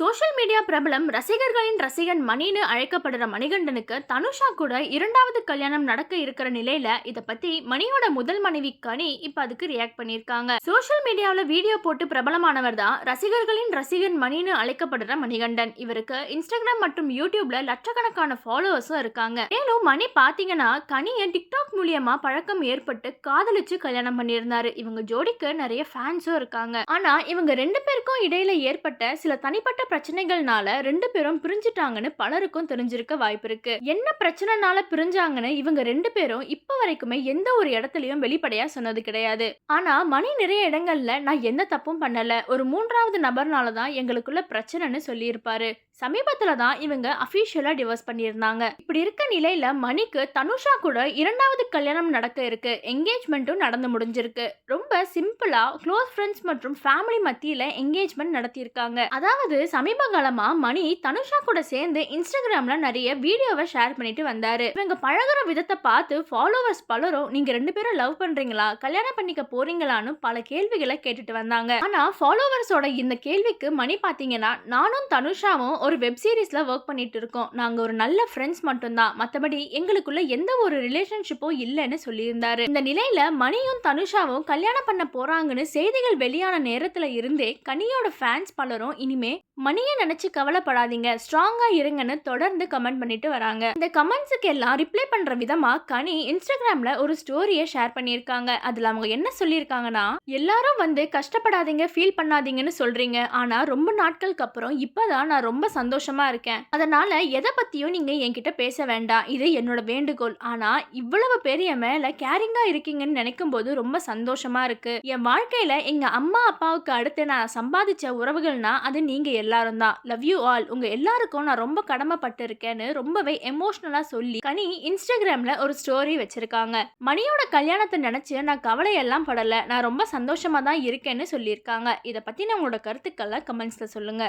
Social media பிரபலம் ரசிகர்களின் ரசிகன் மணின்னு அழைக்கப்படுற மணிகண்டனுக்கு தனுஷா கூட இரண்டாவது கல்யாணம் நடக்க இருக்கிற நிலையில இத பத்தி மணியோட முதல் மனைவி கனி இப்ப அதுக்கு ரியாக்ட் பண்ணிருக்காங்க. சோஷியல் மீடியாவில் வீடியோ போட்டு பிரபலமானவர் தான் ரசிகர்களின் ரசிகன் மணின்னு அழைக்கப்படுற மணிகண்டன். இவருக்கு இன்ஸ்டாகிராம் மற்றும் யூடியூப்ல லட்சக்கணக்கான ஃபாலோவர்ஸும் இருக்காங்க. மேலும் மணி பாத்தீங்கன்னா கனிய டிக்டாக் மூலியமா பழக்கம் ஏற்பட்டு காதலிச்சு கல்யாணம் பண்ணியிருந்தாரு. இவங்க ஜோடிக்கு நிறைய ஃபேன்ஸும் இருக்காங்க. ஆனா இவங்க ரெண்டு பேருக்கும் இடையில ஏற்பட்ட சில தனிப்பட்ட பிரச்சனைகள்னால ரெண்டு பேரும் பிரிஞ்சுட்டாங்கன்னு பலருக்கும் தெரிஞ்சிருக்க வாய்ப்பு இருக்கு. என்ன பிரச்சனைனால பிரிஞ்சாங்கன்னு இவங்க ரெண்டு பேரும் இப்ப வரைக்குமே எந்த ஒரு இடத்துலயும் வெளிப்படையா சொன்னது கிடையாது. ஆனா மணி நிறைய இடங்கள்ல நான் எந்த தப்பும் பண்ணல, ஒரு மூன்றாவது நபர்னால தான் எங்களுக்குள்ள பிரச்சனைன்னு சொல்லியிருப்பாரு. சமீபத்துல தான் இவங்க அபிஷியலா டிவோர்ஸ் பண்ணியிருந்தாங்க. இப்படி இருக்க நிலையில மணிக்கு தனுஷா கூட இரண்டாவது கல்யாணம் நடக்க இருக்கு. என்கேஜ்மெண்ட்டும் நடந்து முடிஞ்சிருக்கு. ரொம்ப சிம்பிளா க்ளோஸ் ஃப்ரெண்ட்ஸ் மற்றும் ஃபேமிலி மத்தியில என்கேஜ்மெண்ட் நடத்தியிருக்காங்க. அதாவது சமீப காலமா மணி தனுஷா கூட சேர்ந்து இன்ஸ்டாகிராம்ல நிறைய வீடியோவை ஷேர் பண்ணிட்டு வந்தாரு. இவங்க பழகுற விதத்தை பார்த்து ஃபாலோவர்ஸ் பலரும் நீங்க ரெண்டு பேரும் லவ் பண்றீங்களா, கல்யாணம் பண்ணிக்க போறீங்களான்னு பல கேள்விகளை கேட்டுட்டு வந்தாங்க. ஆனா ஃபாலோவர்ஸோட இந்த கேள்விக்கு மணி பாத்தீங்கன்னா, நானும் தனுஷாவும் ஒரு வெப் சீரிஸ்ல ஒர்க் பண்ணிட்டு இருக்கோம், நாங்க ஒரு நல்ல ஃப்ரெண்ட்ஸ் மட்டும்தான், மத்தபடி எங்களுக்குள்ள எந்த ஒரு ரிலேஷன்ஷிப்பும் இல்லைன்னு சொல்லியிருந்தாரு. இந்த நிலையில மணியும் தனுஷாவும் கல்யாணம் பண்ண போறாங்கன்னு செய்திகள் வெளியான நேரத்துல இருந்தே கனியோட ஃபேன்ஸ் பலரும் இனிமே மணியை நினைச்சு கவலைப்படாதீங்க, ஸ்ட்ராங்கா இருங்கன்னு தொடர்ந்து கமெண்ட் பண்ணிட்டு வராங்க. இந்த கமெண்ட்ஸுக்கு எல்லாம் ரிப்ளை பண்ற விதமா கனி இன்ஸ்டாகிராம்ல ஒரு ஸ்டோரியை ஷேர் பண்ணியிருக்காங்க. அதுல அவங்க என்ன சொல்லியிருக்காங்கன்னா, எல்லாரும் வந்து கஷ்டப்படாதீங்க, ஃபீல் பண்ணாதீங்கன்னு சொல்றீங்க, ஆனா ரொம்ப நாட்களுக்கு அப்புறம் இப்பதான் நான் ரொம்ப சந்தோஷமா இருக்கேன். அதனால எதை பத்தியும் நீங்க என்கிட்ட பேச வேண்டாம், இது என்னோட வேண்டுகோள். ஆனா இவ்வளவு பேர் என் மேல கேரிங்கா இருக்கீங்கன்னு நினைக்கும் போது ரொம்ப சந்தோஷமா இருக்கு. என் வாழ்க்கையில எங்க அம்மா அப்பாவுக்கு அடுத்து நான் சம்பாதிச்ச உறவுகள்னா அது நீங்க எல்லாரும் தான். Love you all. உங்க எல்லாருக்கும் நான் ரொம்ப கடமைப்பட்டு இருக்கேன்னு ரொம்பவே எமோஷனலா சொல்லி கனி இன்ஸ்டாகிராம்ல ஒரு ஸ்டோரி வச்சிருக்காங்க. மணியோட கல்யாணத்தை நினைச்சு நான் கவலையெல்லாம் படல, நான் ரொம்ப சந்தோஷமா தான் இருக்கேன்னு சொல்லியிருக்காங்க. இதை பத்தி நம்மளோட கருத்துக்களை கமெண்ட்ஸ்ல சொல்லுங்க.